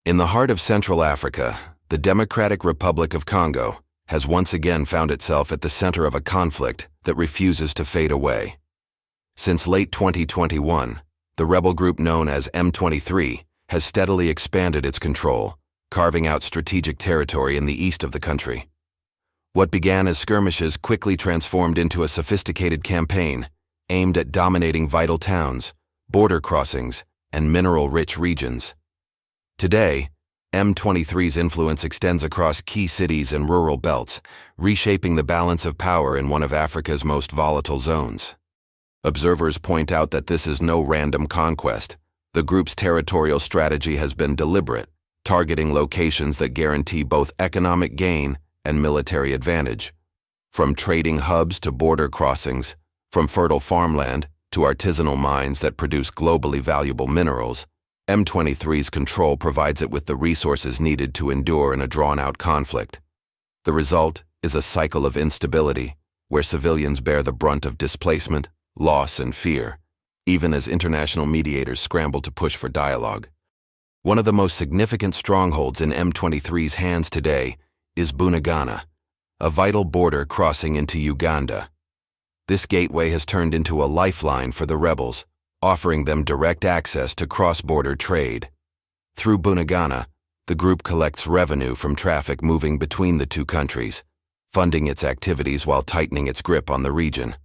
In the heart of Central Africa, the Democratic Republic of Congo has once again found itself at the center of a conflict that refuses to fade away. Since late 2021, the rebel group known as M23 has steadily expanded its control, carving out strategic territory in the east of the country. What began as skirmishes quickly transformed into a sophisticated campaign aimed at dominating vital towns, border crossings, and mineral-rich regions. Today, M23's influence extends across key cities and rural belts, reshaping the balance of power in one of Africa's most volatile zones. Observers point out that this is no random conquest. The group's territorial strategy has been deliberate, targeting locations that guarantee both economic gain and military advantage. From trading hubs to border crossings, from fertile farmland to artisanal mines that produce globally valuable minerals, M23's control provides it with the resources needed to endure in a drawn-out conflict. The result is a cycle of instability, where civilians bear the brunt of displacement, loss, and fear, even as international mediators scramble to push for dialogue. One of the most significant strongholds in M23's hands today is Bunagana, a vital border crossing into Uganda. This gateway has turned into a lifeline for the rebels, offering them direct access to cross-border trade. Through Bunagana, the group collects revenue from traffic moving between the two countries, funding its activities while tightening its grip on the region.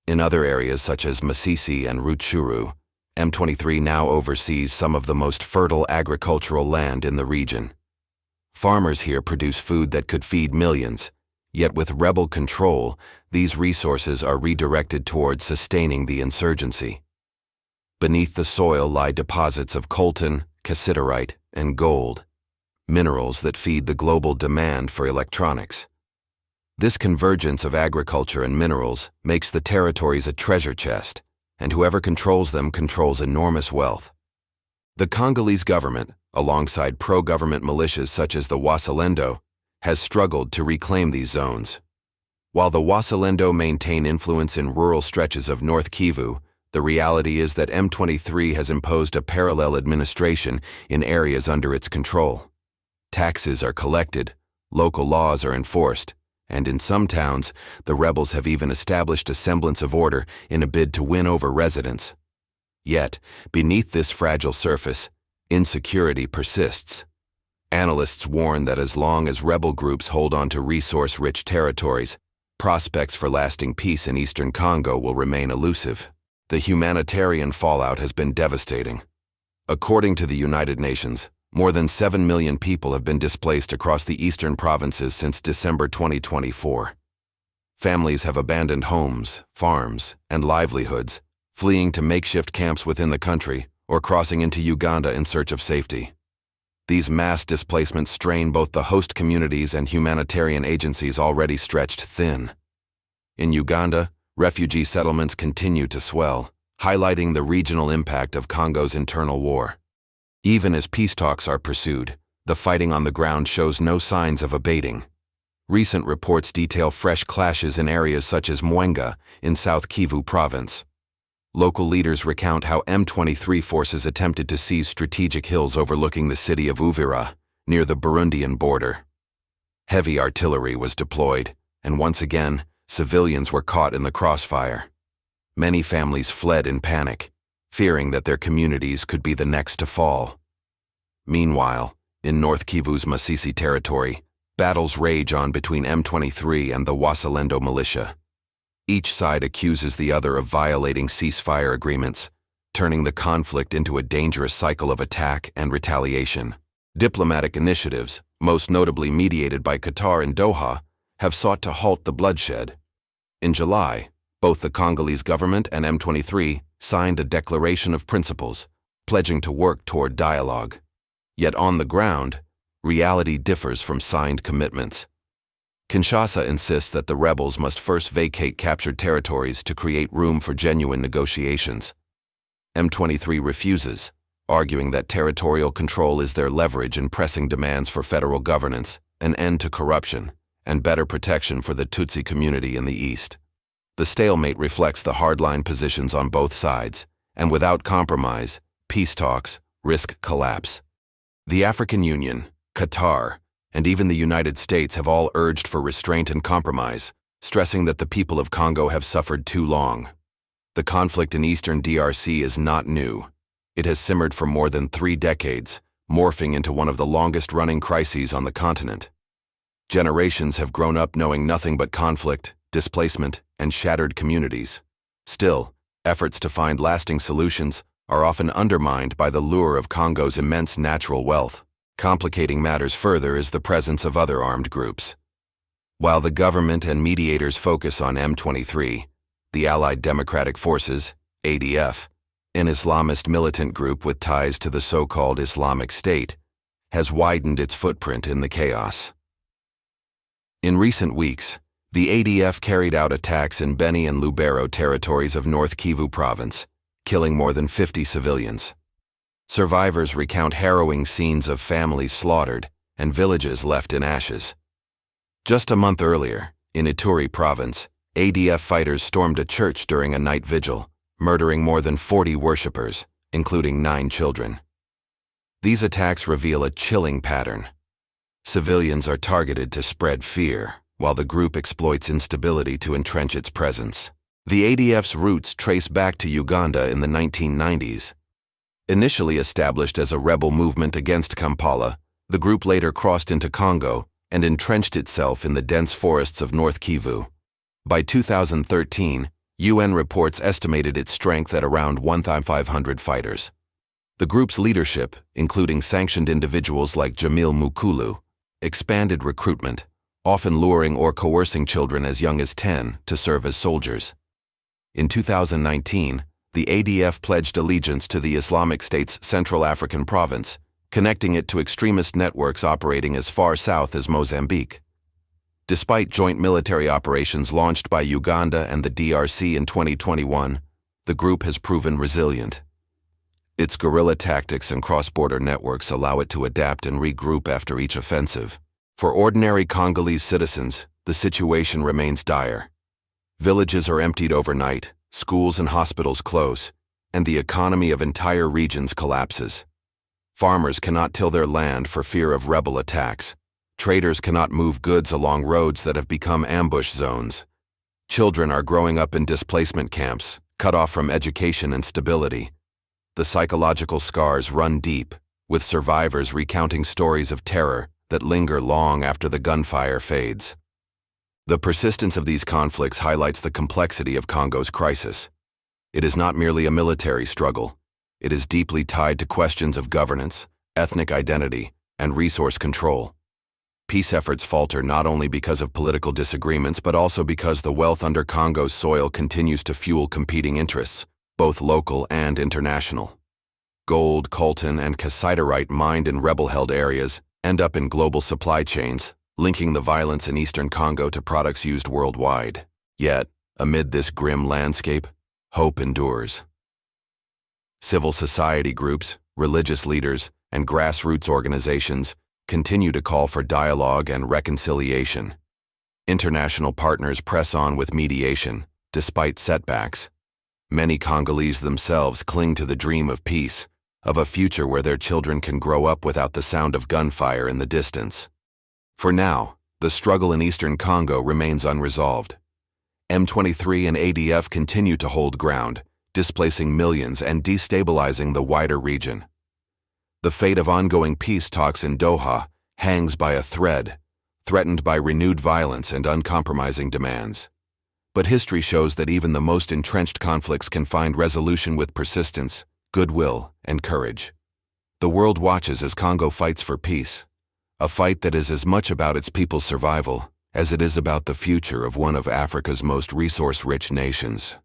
In other areas such as Masisi and Rutshuru, M23 now oversees some of the most fertile agricultural land in the region. Farmers here produce food that could feed millions, yet with rebel control, these resources are redirected towards sustaining the insurgency. Beneath the soil lie deposits of coltan, cassiterite, and gold, minerals that feed the global demand for electronics. This convergence of agriculture and minerals makes the territories a treasure chest, and whoever controls them controls enormous wealth. The Congolese government, alongside pro-government militias such as the Wazalendo, has struggled to reclaim these zones. While the Wazalendo maintain influence in rural stretches of North Kivu, the reality is that M23 has imposed a parallel administration in areas under its control. Taxes are collected, local laws are enforced, and in some towns, the rebels have even established a semblance of order in a bid to win over residents. Yet, beneath this fragile surface, insecurity persists. Analysts warn that as long as rebel groups hold on to resource-rich territories, prospects for lasting peace in eastern Congo will remain elusive. The humanitarian fallout has been devastating. According to the United Nations, more than 7 million people have been displaced across the eastern provinces since December 2024. Families have abandoned homes, farms, and livelihoods, fleeing to makeshift camps within the country or crossing into Uganda in search of safety. These mass displacements strain both the host communities and humanitarian agencies already stretched thin. In Uganda, refugee settlements continue to swell, highlighting the regional impact of Congo's internal war. Even as peace talks are pursued, the fighting on the ground shows no signs of abating. Recent reports detail fresh clashes in areas such as Mwenga in South Kivu province. Local leaders recount how M23 forces attempted to seize strategic hills overlooking the city of Uvira, near the Burundian border. Heavy artillery was deployed, and once again, civilians were caught in the crossfire. Many families fled in panic, fearing that their communities could be the next to fall. Meanwhile, in North Kivu's Masisi territory, battles rage on between M23 and the Wazalendo militia. Each side accuses the other of violating ceasefire agreements, turning the conflict into a dangerous cycle of attack and retaliation. Diplomatic initiatives, most notably mediated by Qatar and Doha, have sought to halt the bloodshed. In July, both the Congolese government and M23 signed a declaration of principles, pledging to work toward dialogue. Yet on the ground, reality differs from signed commitments. Kinshasa insists that the rebels must first vacate captured territories to create room for genuine negotiations. M23 refuses, arguing that territorial control is their leverage in pressing demands for federal governance, an end to corruption, and better protection for the Tutsi community in the east. The stalemate reflects the hardline positions on both sides, and without compromise, peace talks risk collapse. The African Union, Qatar, and even the United States have all urged for restraint and compromise, stressing that the people of Congo have suffered too long. The conflict in eastern DRC is not new. It has simmered for more than 3 decades, morphing into one of the longest-running crises on the continent. Generations have grown up knowing nothing but conflict, displacement, and shattered communities. Still, efforts to find lasting solutions are often undermined by the lure of Congo's immense natural wealth. Complicating matters further is the presence of other armed groups. While the government and mediators focus on M23, the Allied Democratic Forces, ADF, an Islamist militant group with ties to the so-called Islamic State, has widened its footprint in the chaos. In recent weeks, the ADF carried out attacks in Beni and Lubero territories of North Kivu province, killing more than 50 civilians. Survivors recount harrowing scenes of families slaughtered and villages left in ashes. Just a month earlier, in Ituri province, ADF fighters stormed a church during a night vigil, murdering more than 40 worshippers, including 9 children. These attacks reveal a chilling pattern. Civilians are targeted to spread fear, while the group exploits instability to entrench its presence. The ADF's roots trace back to Uganda in the 1990s. Initially established as a rebel movement against Kampala, the group later crossed into Congo and entrenched itself in the dense forests of North Kivu. By 2013, UN reports estimated its strength at around 1,500 fighters. The group's leadership, including sanctioned individuals like Jamil Mukulu, expanded recruitment, often luring or coercing children as young as 10 to serve as soldiers. In 2019, the ADF pledged allegiance to the Islamic State's Central African province, connecting it to extremist networks operating as far south as Mozambique. Despite joint military operations launched by Uganda and the DRC in 2021, the group has proven resilient. Its guerrilla tactics and cross-border networks allow it to adapt and regroup after each offensive. For ordinary Congolese citizens, the situation remains dire. Villages are emptied overnight, schools and hospitals close, and the economy of entire regions collapses. Farmers cannot till their land for fear of rebel attacks. Traders cannot move goods along roads that have become ambush zones. Children are growing up in displacement camps, cut off from education and stability. The psychological scars run deep, with survivors recounting stories of terror that linger long after the gunfire fades. The persistence of these conflicts highlights the complexity of Congo's crisis. It is not merely a military struggle. It is deeply tied to questions of governance, ethnic identity, and resource control. Peace efforts falter not only because of political disagreements but also because the wealth under Congo's soil continues to fuel competing interests, both local and international. Gold, coltan, and cassiterite mined in rebel-held areas end up in global supply chains, linking the violence in eastern Congo to products used worldwide. Yet, amid this grim landscape, hope endures. Civil society groups, religious leaders, and grassroots organizations continue to call for dialogue and reconciliation. International partners press on with mediation, despite setbacks. Many Congolese themselves cling to the dream of peace, of a future where their children can grow up without the sound of gunfire in the distance. For now, the struggle in eastern Congo remains unresolved. M23 and ADF continue to hold ground, displacing millions and destabilizing the wider region. The fate of ongoing peace talks in Doha hangs by a thread, threatened by renewed violence and uncompromising demands. But history shows that even the most entrenched conflicts can find resolution with persistence, goodwill, and courage. The world watches as Congo fights for peace, a fight that is as much about its people's survival as it is about the future of one of Africa's most resource-rich nations.